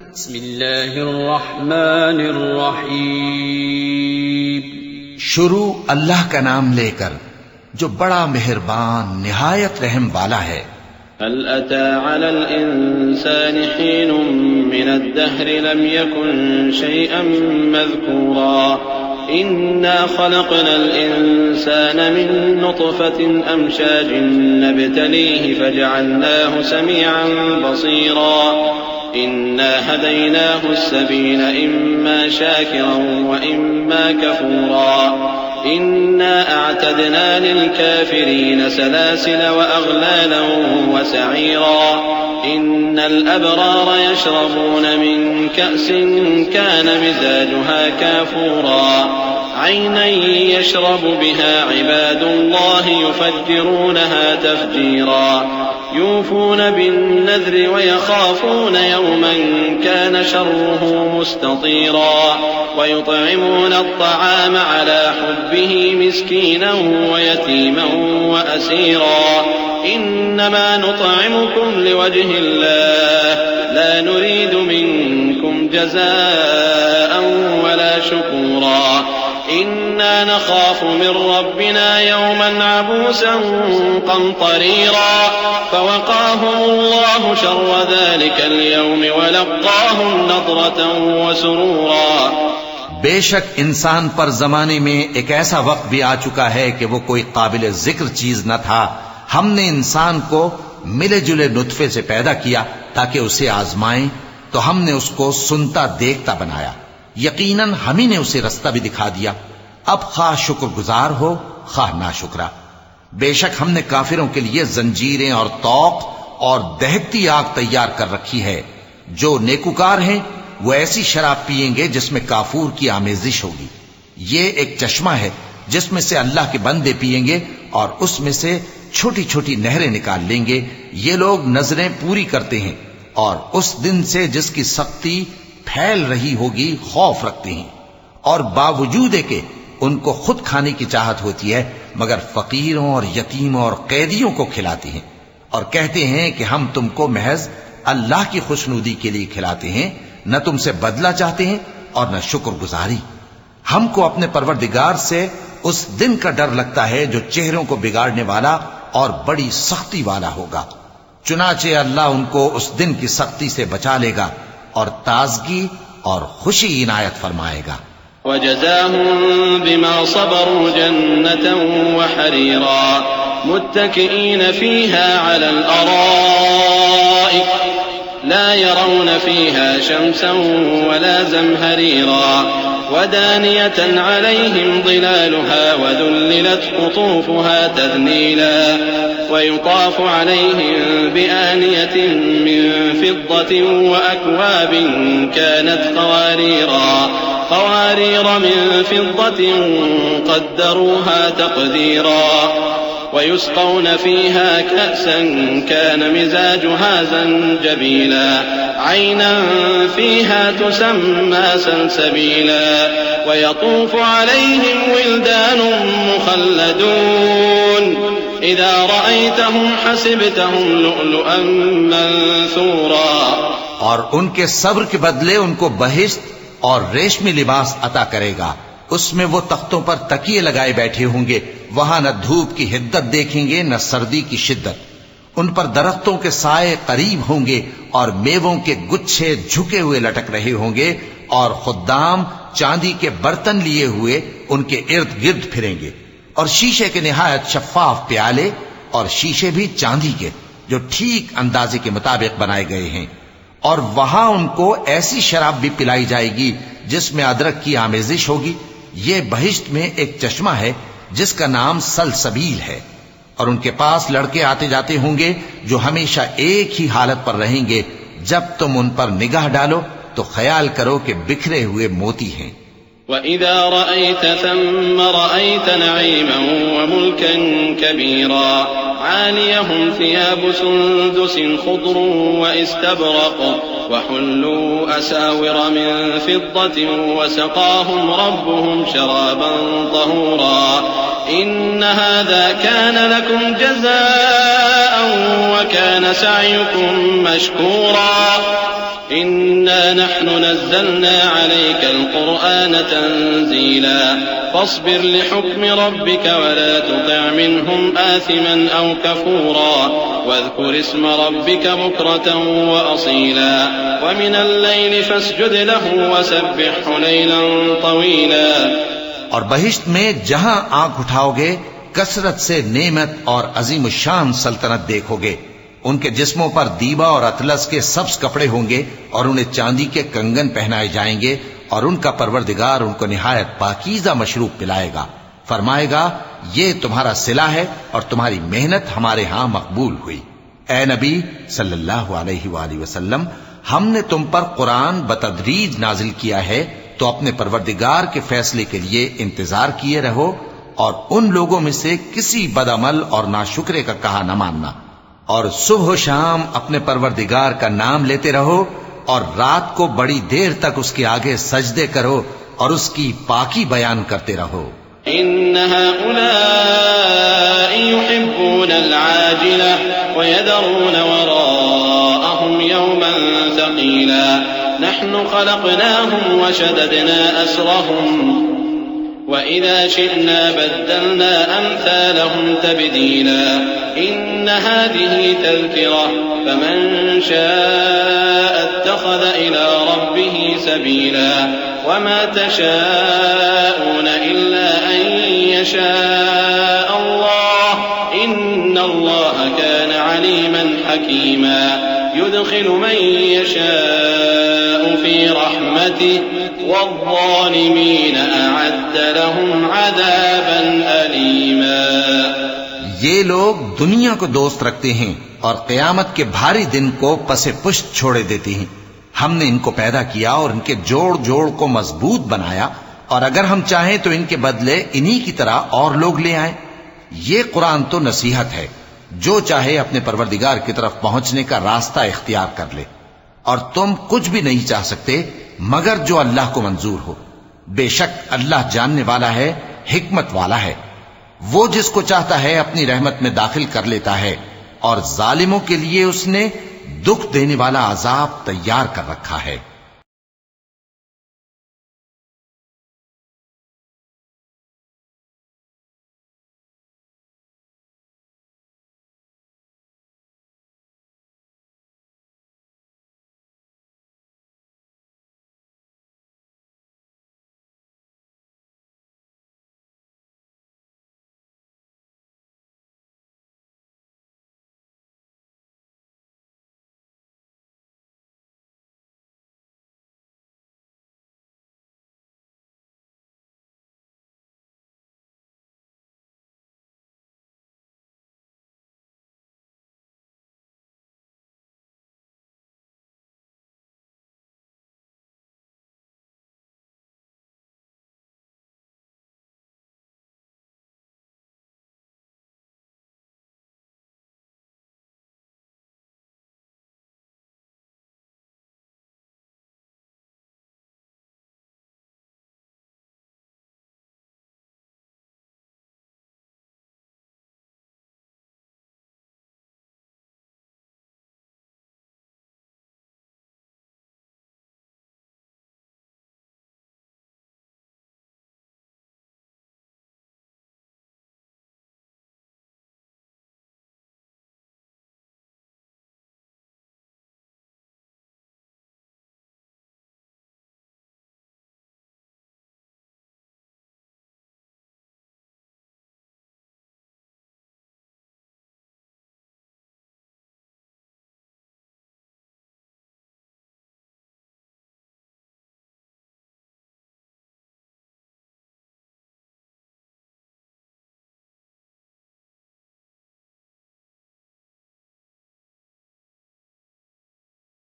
بسم اللہ الرحمن الرحیم. شروع اللہ کا نام لے کر جو بڑا مہربان نہایت رحم والا ہے. هل أتى على الإنسان حين من الدهر لم يكن شيئا مذكورا إنا خلقنا الإنسان من نطفة أمشاج نبتليه فجعلناه سميعا بصيرا إنا هديناه السبيل إما شاكرا وإما كفورا إنا أعتدنا للكافرين سلاسل وأغلالا وسعيرا إن الأبرار يشربون من كأس كان مزاجها كافورا عينا يشرب بها عباد الله يفجرونها تفجيرا يوفون بالنذر ويخافون يوما كان شره مستطيرا ويطعمون الطعام على حبه مسكينا ويتيما وأسيرا إنما نطعمكم لوجه الله لا نريد منكم جزاء ولا شكورا إنا نخاف من ربنا يوما عبوسا قمطريرا فوقاهم الله شر ذلك اليوم ولقاهم نضرة وسرورا. بے شک انسان پر زمانے میں ایک ایسا وقت بھی آ چکا ہے کہ وہ کوئی قابل ذکر چیز نہ تھا. ہم نے انسان کو ملے جلے نطفے سے پیدا کیا تاکہ اسے آزمائیں، تو ہم نے اس کو سنتا دیکھتا بنایا. یقیناً ہم ہی نے اسے رستہ بھی دکھا دیا. اب خواہ شکر گزار ہو خواہ ناشکرا. بے شک ہم نے کافروں کے لیے زنجیریں اور طوق اور دہکتی آگ تیار کر رکھی ہے. جو نیکوکار ہیں وہ ایسی شراب پیئیں گے جس میں کافور کی آمیزش ہوگی. یہ ایک چشمہ ہے جس میں سے اللہ کے بندے پیئیں گے اور اس میں سے چھوٹی چھوٹی نہریں نکال لیں گے. یہ لوگ نظریں پوری کرتے ہیں اور اس دن سے جس کی سختی پھیل رہی ہوگی خوف رکھتے ہیں، اور باوجود کہ ان کو خود کھانے کی چاہت ہوتی ہے مگر فقیروں اور یتیموں اور قیدیوں کو کھلاتے ہیں، اور کہتے ہیں کہ ہم تم کو محض اللہ کی خوشنودی کے لیے کھلاتے ہیں، نہ تم سے بدلہ چاہتے ہیں اور نہ شکر گزاری. ہم کو اپنے پروردگار سے اس دن کا ڈر لگتا ہے جو چہروں کو بگاڑنے والا اور بڑی سختی والا ہوگا. چنانچہ اللہ ان کو اس دن کی سختی سے بچا لے گا اور تازگی اور خوشی عنایت فرمائے گا. وجزاهم بما صبروا جنة وحريرا متكئين فيها على الأرائك لا يرون فيها شمسا ولا زمهريرا ودانية عليهم ظلالها وذللت قطوفها تذليلا ويطاف عليهم بآنية من فضة وأكواب كانت قوارير من فضة قدروها تقديرا ويسقون فيها كأسا كان مزاجها زنجبيلا عينا فيها تسمى سلسبيلا ويطوف عليهم ولدان مخلدون إذا رأيتهم حسبتهم لؤلؤا منثورا. اور ان کے صبر کے بدلے ان کو بہشت اور ریشمی لباس عطا کرے گا. اس میں وہ تختوں پر تکیے لگائے بیٹھے ہوں گے. وہاں نہ دھوپ کی حدت دیکھیں گے نہ سردی کی شدت. ان پر درختوں کے سائے قریب ہوں گے اور میووں کے گچھے جھکے ہوئے لٹک رہے ہوں گے، اور خدام چاندی کے برتن لیے ہوئے ان کے ارد گرد پھریں گے، اور شیشے کے نہایت شفاف پیالے اور شیشے بھی چاندی کے جو ٹھیک اندازے کے مطابق بنائے گئے ہیں. اور وہاں ان کو ایسی شراب بھی پلائی جائے گی جس میں ادرک کی آمیزش ہوگی. یہ بہشت میں ایک چشمہ ہے جس کا نام سلسبیل ہے، اور ان کے پاس لڑکے آتے جاتے ہوں گے جو ہمیشہ ایک ہی حالت پر رہیں گے. جب تم ان پر نگاہ ڈالو تو خیال کرو کہ بکھرے ہوئے موتی ہیں. وَإِذَا رَأَيْتَ ثَمَّ رَأَيْتَ نَعِيمًا وَمُلْكًا كَبِيرًا عَالِيَهُمْ ثِيَابُ سُندُسٍ خُضْرٌ وَإِسْتَبْرَقٌ وَحُلُّوا أَسَاوِرَ مِن فِضَّةٍ وَسَقَاهُمْ رَبُّهُمْ شَرَابًا طَهُورًا إِنَّ هَذَا كَانَ لَكُمْ جَزَاءً وَكَانَ سَعْيُكُمْ مَشْكُورًا. إنا نحن نزلنا عليك القرآن تنزيلا فاصبر لحكم ربك ولا تطع منهم آثما أو كفورا واذكر اسم ربك بكرة وأصيلا ومن الليل فاسجد له وسبحه ليلا طويلا. اور بہشت میں جہاں آنکھ اٹھاؤ گے کثرت سے نعمت اور عظیم الشان سلطنت دیکھو گے. ان کے جسموں پر دیبا اور اطلس کے سبز کپڑے ہوں گے اور انہیں چاندی کے کنگن پہنائے جائیں گے اور ان کا پروردگار ان کو نہایت پاکیزہ مشروب پلائے گا. فرمائے گا یہ تمہارا صلہ ہے اور تمہاری محنت ہمارے ہاں مقبول ہوئی. اے نبی صلی اللہ علیہ وآلہ وسلم، ہم نے تم پر قرآن بتدریج نازل کیا ہے تو اپنے پروردگار کے فیصلے کے لیے انتظار کیے رہو اور ان لوگوں میں سے کسی بدعمل اور ناشکرے کا کہا نہ ماننا. اور صبح و شام اپنے پروردگار کا نام لیتے رہو اور رات کو بڑی دیر تک اس کے آگے سجدے کرو اور اس کی پاکی بیان کرتے رہو. إن هؤلاء يحبون العاجلة ويذرون وراءهم يوما ثقيلا نحن خلقناهم وشددنا أسرهم وإذا شئنا بدلنا أمثالهم تبديلا إن هذه تذكرة فمن شاء اتخذ إلى ربه سبيلا وما تشاءون إلا أن يشاء الله إن الله كان عليما حكيما يدخل من يشاء في رحمته والظالمين أعد لهم عذابا أليما. یہ لوگ دنیا کو دوست رکھتے ہیں اور قیامت کے بھاری دن کو پس پشت چھوڑے دیتے ہیں. ہم نے ان کو پیدا کیا اور ان کے جوڑ جوڑ کو مضبوط بنایا اور اگر ہم چاہیں تو ان کے بدلے انہی کی طرح اور لوگ لے آئیں. یہ قرآن تو نصیحت ہے، جو چاہے اپنے پروردگار کی طرف پہنچنے کا راستہ اختیار کر لے اور تم کچھ بھی نہیں چاہ سکتے مگر جو اللہ کو منظور ہو. بے شک اللہ جاننے والا ہے، حکمت والا ہے. وہ جس کو چاہتا ہے اپنی رحمت میں داخل کر لیتا ہے اور ظالموں کے لیے اس نے دکھ دینے والا عذاب تیار کر رکھا ہے.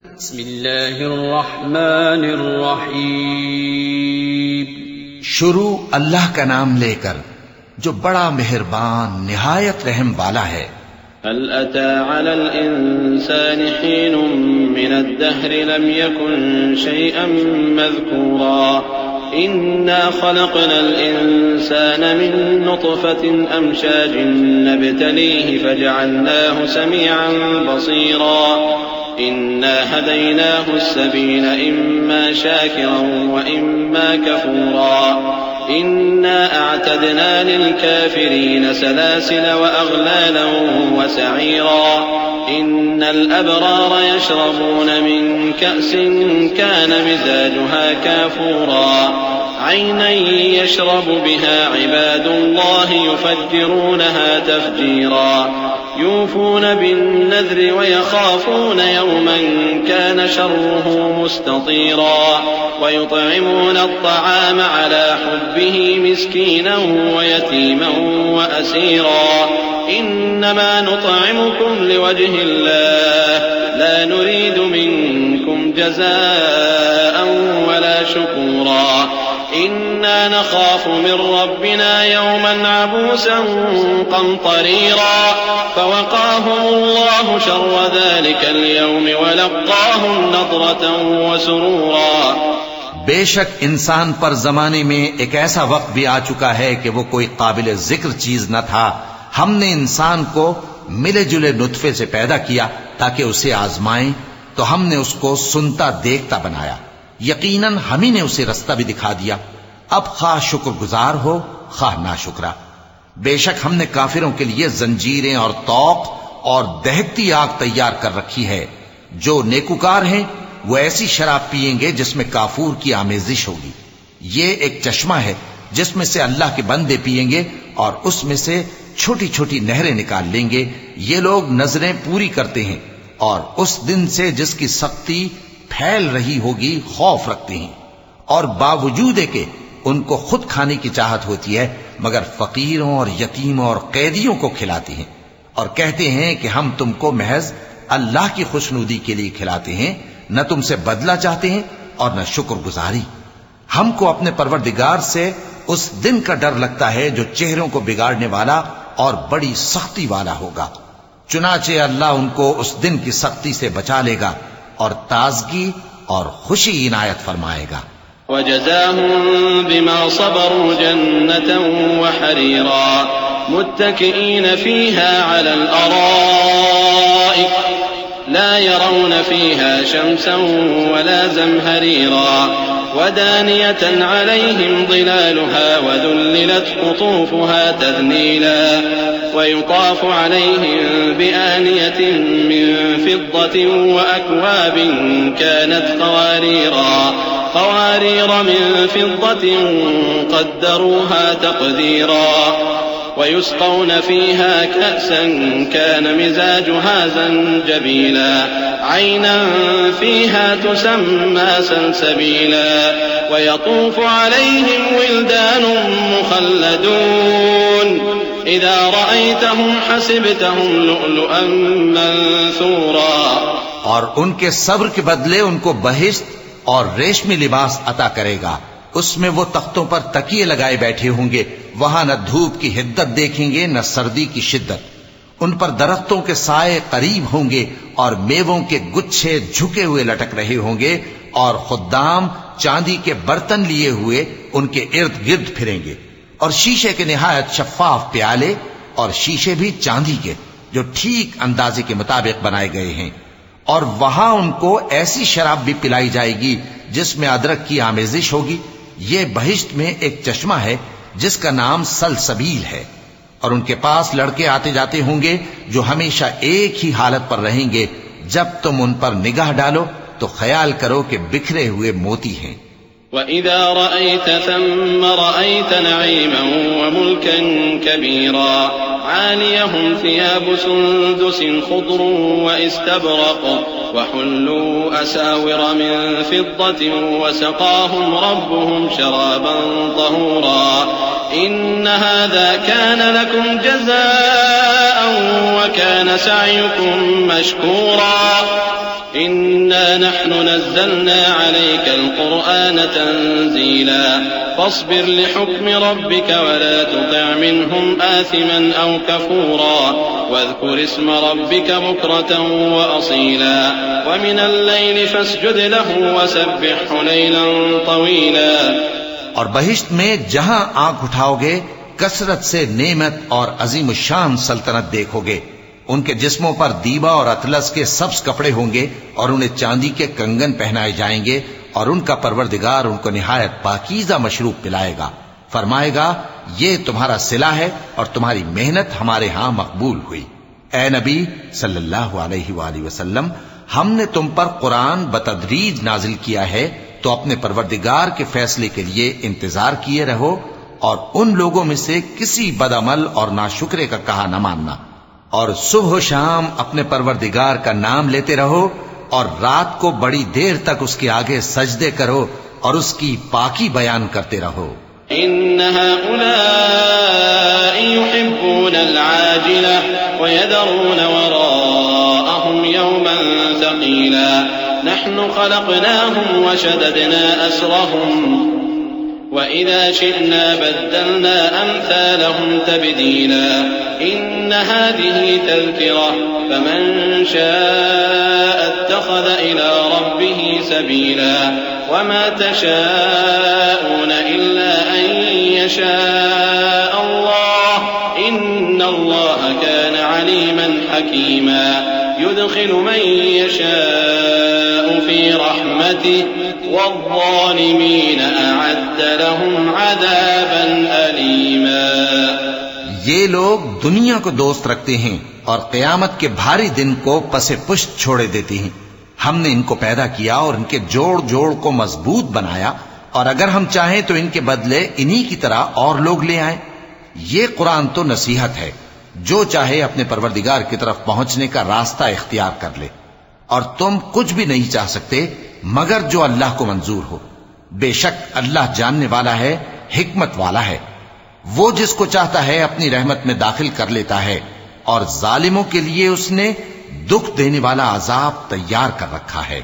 بسم اللہ الرحمن الرحیم. شروع اللہ کا نام لے کر جو بڑا مہربان نہایت رحم والا ہے. هل أتى على الإنسان حين من الدهر لم يكن شيئا مذكورا إنا خلقنا الإنسان من نطفة أمشاج نبتليه فجعلناه سميعا بصيرا إنا هديناه السبيل إما شاكرا وإما كفورا إنا أعتدنا للكافرين سلاسل وأغلالا وسعيرا إن الأبرار يشربون من كأس كان مزاجها كافورا عينا يشرب بها عباد الله يفجرونها تفجيرا يوفون بالنذر ويخافون يوما كان شره مستطيرا ويطعمون الطعام على حبه مسكينا ويتيما وأسيرا إنما نطعمكم لوجه الله لا نريد منكم جزاء ولا شكورا إنا نخاف من ربنا يوما عبوسا قمطريرا فوقاهم الله شر ذلك اليوم ولقاهم نضرة وسرورا بے شک انسان پر زمانے میں ایک ایسا وقت بھی آ چکا ہے کہ وہ کوئی قابل ذکر چیز نہ تھا. ہم نے انسان کو ملے جلے نطفے سے پیدا کیا تاکہ اسے آزمائیں، تو ہم نے اس کو سنتا دیکھتا بنایا. یقیناً ہم ہی نے اسے رستہ بھی دکھا دیا. اب خواہ شکر گزار ہو خواہ ناشکرا. بے شک ہم نے کافروں کے لیے زنجیریں اور طوق اور دہکتی آگ تیار کر رکھی ہے. جو نیکوکار ہیں وہ ایسی شراب پیئیں گے جس میں کافور کی آمیزش ہوگی. یہ ایک چشمہ ہے جس میں سے اللہ کے بندے پیئیں گے اور اس میں سے چھوٹی چھوٹی نہریں نکال لیں گے. یہ لوگ نظریں پوری کرتے ہیں اور اس دن سے جس کی سختی پھیل رہی ہوگی خوف رکھتے ہیں، اور باوجود کہ ان کو خود کھانے کی چاہت ہوتی ہے مگر فقیروں اور یتیموں اور قیدیوں کو کھلاتے ہیں، اور کہتے ہیں کہ ہم تم کو محض اللہ کی خوشنودی کے لیے کھلاتے ہیں، نہ تم سے بدلہ چاہتے ہیں اور نہ شکر گزاری. ہم کو اپنے پروردگار سے اس دن کا ڈر لگتا ہے جو چہروں کو بگاڑنے والا اور بڑی سختی والا ہوگا. چنانچہ اللہ ان کو اس دن کی سختی سے بچا لے گا اور تازگی اور خوشی عنایت فرمائے گا. وجزاهم بما صبروا جنة وحريرا متكئين فيها على الأرائك لا يرون فيها شمسا ولا زمهريرا ودانية عليهم ظلالها وذللت قطوفها تذليلا ويطاف عليهم بآنية من فضة وأكواب كانت قوارير من فضة قدروها تقديرا ويسقون فيها كأسا كان مزاجها زنجبيلا عينا فيها تسمى سلسبيلا ويطوف عليهم ولدان مخلدون إذا رأيتهم حسبتهم لؤلؤا منثورا. اور ان کے صبر کے بدلے ان کو بہشت اور ریشمی لباس عطا کرے گا. اس میں وہ تختوں پر تکیے لگائے بیٹھے ہوں گے. وہاں نہ دھوپ کی حدت دیکھیں گے نہ سردی کی شدت. ان پر درختوں کے سائے قریب ہوں گے اور میووں کے گچھے جھکے ہوئے لٹک رہے ہوں گے، اور خدام چاندی کے برتن لیے ہوئے ان کے ارد گرد پھریں گے، اور شیشے کے نہایت شفاف پیالے اور شیشے بھی چاندی کے جو ٹھیک اندازے کے مطابق بنائے گئے ہیں. اور وہاں ان کو ایسی شراب بھی پلائی جائے گی جس میں ادرک کی آمیزش ہوگی. یہ بہشت میں ایک چشمہ ہے جس کا نام سلسبیل ہے. اور ان کے پاس لڑکے آتے جاتے ہوں گے جو ہمیشہ ایک ہی حالت پر رہیں گے. جب تم ان پر نگاہ ڈالو تو خیال کرو کہ بکھرے ہوئے موتی ہیں. وَإِذَا رَأَيْتَ ثَمَّ رَأَيْتَ نَعِيمًا وَمُلْكًا كَبِيرًا عَالِيَهُمْ ثِيَابُ سُندُسٍ خُضْرٌ وَإِسْتَبْرَقٌ وَحُلُّوا أَسَاوِرَ مِن فِضَّةٍ وَسَقَاهُمْ رَبُّهُمْ شَرَابًا طَهُورًا إِنَّ هَذَا كَانَ لَكُمْ جَزَاءً وَكَانَ سَعْيُكُمْ مَشْكُورًا إِنَّا نَحْنُ نَزَّلْنَا عَلَيْكَ الْقُرْآنَ تَنزِيلًا فاصبر لحكم ربك ولا تطع منهم آثما أو كفورا واذكر اسم ربك بكرة وأصيلا ومن الليل فاسجد له وسبحه ليلا طويلا. اور بہشت میں جہاں آنکھ اٹھاؤ گے کثرت سے نعمت اور عظیم الشان سلطنت دیکھو گے. ان کے جسموں پر دیبا اور اطلس کے سبز کپڑے ہوں گے اور انہیں چاندی کے کنگن پہنائے جائیں گے، اور ان کا پروردگار ان کو نہایت پاکیزہ مشروب پلائے گا، فرمائے گا یہ تمہارا صلہ ہے اور تمہاری محنت ہمارے ہاں مقبول ہوئی۔ اے نبی صلی اللہ علیہ وآلہ وسلم، ہم نے تم پر قرآن بتدریج نازل کیا ہے، تو اپنے پروردگار کے فیصلے کے لیے انتظار کیے رہو، اور ان لوگوں میں سے کسی بدعمل اور ناشکرے کا کہا نہ ماننا، اور صبح و شام اپنے پروردگار کا نام لیتے رہو، اور رات کو بڑی دیر تک اس کے آگے سجدے کرو اور اس کی پاکی بیان کرتے رہو۔ إن هؤلاء يحبون العاجلة ويذرون وراءهم يوما ثقيلا نحن خلقناهم وشددنا أسرهم وإذا شئنا بدلنا أمثالهم تبديلا إن هذه تذكرة فمن شاء اتخذ إلى ربه سبيلا وما تشاءون إلا أن يشاء الله إن الله كان عليما حكيما يدخل من يشاء في رحمته والظالمين أعد لهم عذابا أليما۔ یہ لوگ دنیا کو دوست رکھتے ہیں اور قیامت کے بھاری دن کو پس پشت چھوڑے دیتے ہیں۔ ہم نے ان کو پیدا کیا اور ان کے جوڑ جوڑ کو مضبوط بنایا، اور اگر ہم چاہیں تو ان کے بدلے انہی کی طرح اور لوگ لے آئیں۔ یہ قرآن تو نصیحت ہے، جو چاہے اپنے پروردگار کی طرف پہنچنے کا راستہ اختیار کر لے، اور تم کچھ بھی نہیں چاہ سکتے مگر جو اللہ کو منظور ہو۔ بے شک اللہ جاننے والا ہے، حکمت والا ہے۔ وہ جس کو چاہتا ہے اپنی رحمت میں داخل کر لیتا ہے، اور ظالموں کے لیے اس نے دکھ دینے والا عذاب تیار کر رکھا ہے۔